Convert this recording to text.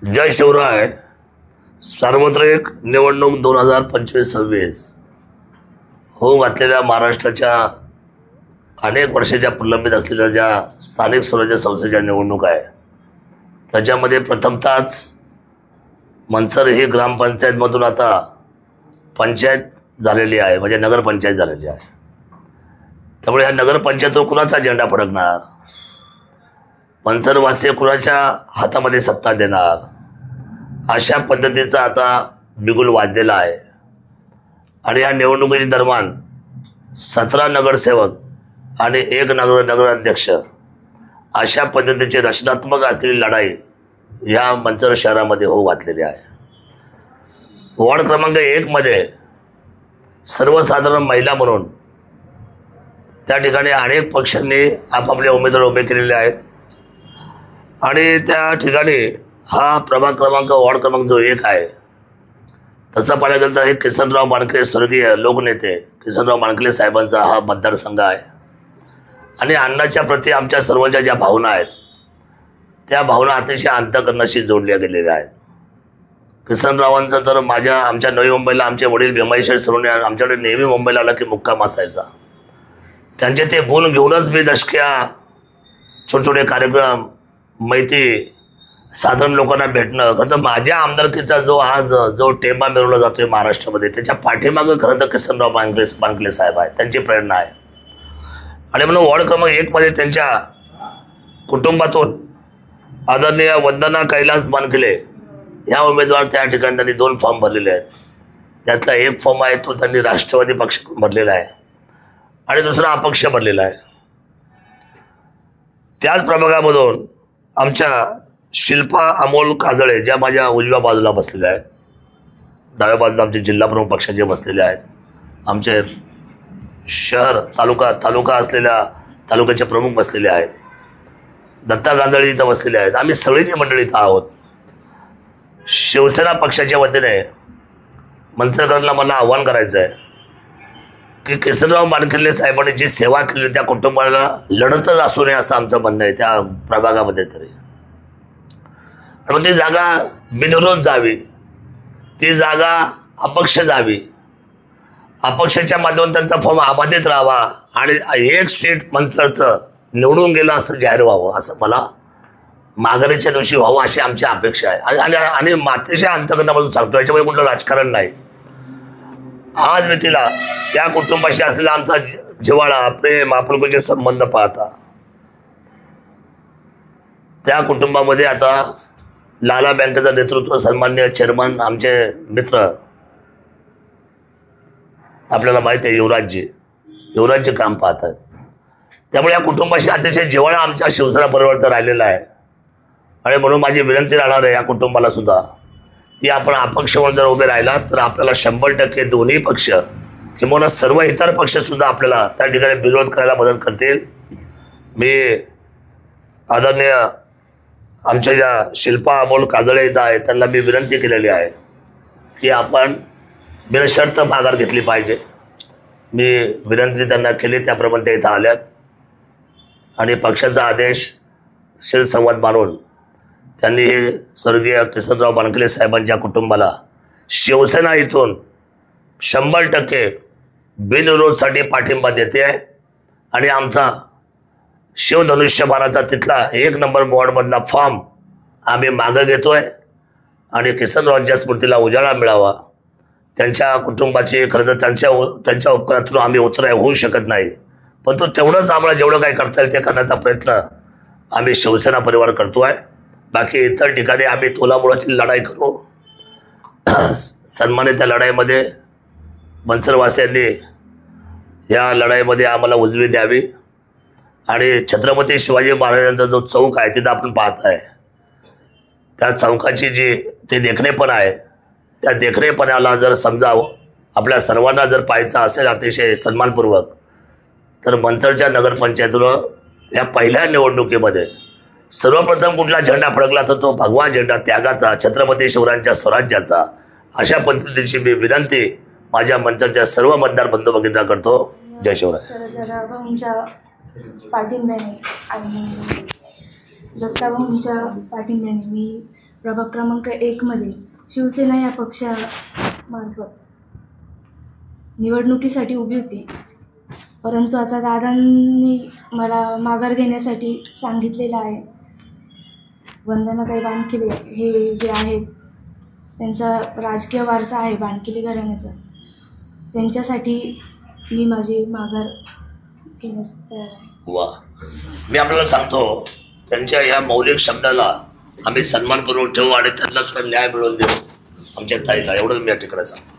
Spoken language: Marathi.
जय शिवराय. सार्वत्रिक निवडणूक 2025-26 हो घातलेल्या महाराष्ट्राच्या अनेक वर्षाच्या प्रलंबित असलेल्या ज्या स्थानिक स्वराज्य संस्थेच्या निवडणूक आहे त्याच्यामध्ये प्रथमतःच मनसर ही ग्रामपंचायतमधून आता पंचायत झालेली आहे, म्हणजे नगरपंचायत झालेली आहे. त्यामुळे ह्या नगरपंचायतीवर कुणाचा झेंडा फडकणार, मनसरवासी कुणाच्या हातामध्ये सत्ता देणार, अशा पद्धतीचा आता बिगुल वाजलेला आहे. आणि या निवडणुकीच्या दरम्यान 17 नगरसेवक आणि 1 नगराध्यक्ष अशा पद्धतीची रचनात्मक असलेली लढाई या मनसर शहरामध्ये होऊ घातलेली आहे. वॉर्ड क्रमांक 1 मध्ये सर्वसाधारण महिला म्हणून त्या ठिकाणी अनेक पक्षांनी आपापले उमेदवार उभे केलेले आहेत. आणि त्या ठिकाणी हा प्रभाग क्रमांक वॉर्ड क्रमांक जो 1 आहे तसं पाहायला गेलं तर हे किसनराव मानकले, स्वर्गीय लोकनेते किसनराव मानकले साहेबांचा हा मतदारसंघ आहे. आणि अण्णाच्या प्रती आमच्या सर्वांच्या ज्या भावना आहेत त्या भावना अतिशय अंतःकरणाशी जोडल्या गेलेल्या आहेत. किसनरावांचं तर आमच्या नवी मुंबईला आमचे वडील भीमाईश्वर सरोने आमच्याकडे नेहमी मुंबईला आला की मुक्काम असायचा. त्यांचे ते गुण घेऊनच मी दशक्या छोटे छोटे कार्यक्रम, माहिती, साधारण लोकांना भेटणं. खरं तर माझ्या आमदारकीचा जो टेंबा मिरवला जातोय महाराष्ट्रामध्ये त्याच्या पाठीमागं खरं तर किसनराव मानकले साहेब आहेत, त्यांची प्रेरणा आहे. आणि म्हणून वॉर्ड क्रमांक 1 मध्ये त्यांच्या कुटुंबातून आदरणीय वंदना कैलास मानकले ह्या उमेदवार त्या ठिकाणी त्यांनी 2 फॉर्म भरलेले आहेत. त्यातला 1 फॉर्म आहे तो त्यांनी राष्ट्रवादी पक्ष भरलेला आहे आणि दुसरा अपक्ष भरलेला आहे. त्याच प्रभागामधून आमच्या शिल्पा अमोल काजळे ज्या माझ्या उजव्या बाजूला बसलेल्या आहेत, डाव्या बाजूला आमचे जिल्हाप्रमुख पक्षाचे बसलेले आहेत, आमचे शहर तालुका असलेल्या तालुक्याचे प्रमुख बसलेले आहेत, दत्ता गांजळे इथं बसलेले आहेत. आम्ही सगळी जी मंडळी इथं आहोत. शिवसेना पक्षाच्या वतीने मनसरकरांना मला आव्हान करायचं आहे की किसनराव मानकले साहेबांनी जी सेवा केली त्या कुटुंबाला लढतच असू नये असं आमचं म्हणणं आहे त्या प्रभागामध्ये तरी. आणि ती जागा बिनविरोध जावी, ती जागा अपक्ष जावी, अपक्षाच्या माध्यमातून त्यांचा फॉर्म अबाधित राहावा आणि 1 सीट मनसरचं निवडून गेलं असं जाहीर व्हावं, असं मला माघारीच्या दिवशी व्हावं अशी आमची अपेक्षा आहे. आणि मातीच्या अंतकरणामधून सांगतो, याच्यामध्ये कुठलं राजकारण नाही. आज मी तिला त्या कुटुंबाशी असलेला आमचा जिव्हाळा, प्रेम, आपुलकीचे संबंध पाहता त्या कुटुंबामध्ये आता लाला बँकेचं नेतृत्व सन्माननीय चेअरमन आमचे मित्र आपल्याला माहिती आहे युवराजजी काम पाहत आहेत. त्यामुळे या कुटुंबाशी अतिशय जिव्हाळा आमच्या शिवसेना परिवाराचा राहिलेला आहे. आणि म्हणून माझी विनंती राहणार आहे या कुटुंबाला सुद्धा की आपण अपक्ष म्हणून जर उभे राहिला तर आपल्याला 100% दोन्ही पक्ष किंवा सर्व इतर पक्ष सुद्धा आपल्याला त्या ठिकाणी विरोध करायला मदत करतील. मी आदरणीय आमच्या ज्या शिल्पा अमोल काजळे इथं आहे त्यांना मी विनंती केलेली आहे की आपण बिनशर्त माघार घेतली पाहिजे. मी विनंती त्यांना केली, त्याप्रमाणे ते इथं आल्यात आणि पक्षाचा आदेश शिरसंवाद मानून त्यांनी हे स्वर्गीय किसनराव मानकले साहेबांच्या कुटुंबाला शिवसेना इथून 100% बिनविरोधसाठी पाठिंबा देते आहे. आणि आमचा शिवधनुष्यबाणाचा तिथला 1 नंबर वॉर्डमधला फॉर्म आम्ही मागं घेतोय. आणि किसनरावांच्या स्मृतीला उजाळा मिळावा, त्यांच्या कुटुंबाची खरं तर त्यांच्या उपकारातून आम्ही उतराय होऊ शकत नाही, पण तो तेवढंच आम्हाला जेवढं काही करता येईल ते करण्याचा प्रयत्न आम्ही शिवसेना परिवार करतो आहे. बाकी इतर ठिकाणी आम्ही तोलामुळाची लढाई करू. सन्मानित त्या लढाईमध्ये मनसरवासियांनी या लढाईमध्ये आम्हाला उजवी द्यावी. आणि छत्रपती शिवाजी महाराजांचा जो चौक आहे तिथं आपण पाहत आहे त्या चौकाची ते देखणेपण आहे, त्या देखणेपणाला जर समजा आपल्या सर्वांना जर पाहायचं असेल अतिशय सन्मानपूर्वक तर मनसरच्या नगरपंचायतीनं या पहिल्या निवडणुकीमध्ये सर्वप्रथम कुठला झेंडा फडकला तर तो भगवा झेंडा त्यागाचा, छत्रपती शिवरायांच्या स्वराज्याचा. अशा पद्धतीची मी विनंती माझ्या मनसरच्या सर्व मतदार बंधू भगिनींना करतो. जय शिवराय. पाठिंब्याने आणि दत्ताभाऊंच्या पाठिंब्याने मी प्रभाग क्रमांक 1मध्ये शिवसेना या पक्षामार्फत निवडणुकीसाठी उभी होती. परंतु आता दादांनी मला माघार घेण्यासाठी सांगितलेलं आहे. वंदनाताई बानखिले हे जे आहेत, त्यांचा राजकीय वारसा आहे बानखिले घराण्याचा, त्यांच्यासाठी मी माझी माघार घेण्यास तयार आहे. वा, मी आपल्याला सांगतो, त्यांच्या या मौलिक शब्दाला आम्ही सन्मानपूर्वक ठेवू आणि त्यांनाच पण न्याय मिळवून देऊ आमच्या ताईला. एवढंच मी या ठिकाणी सांगतो.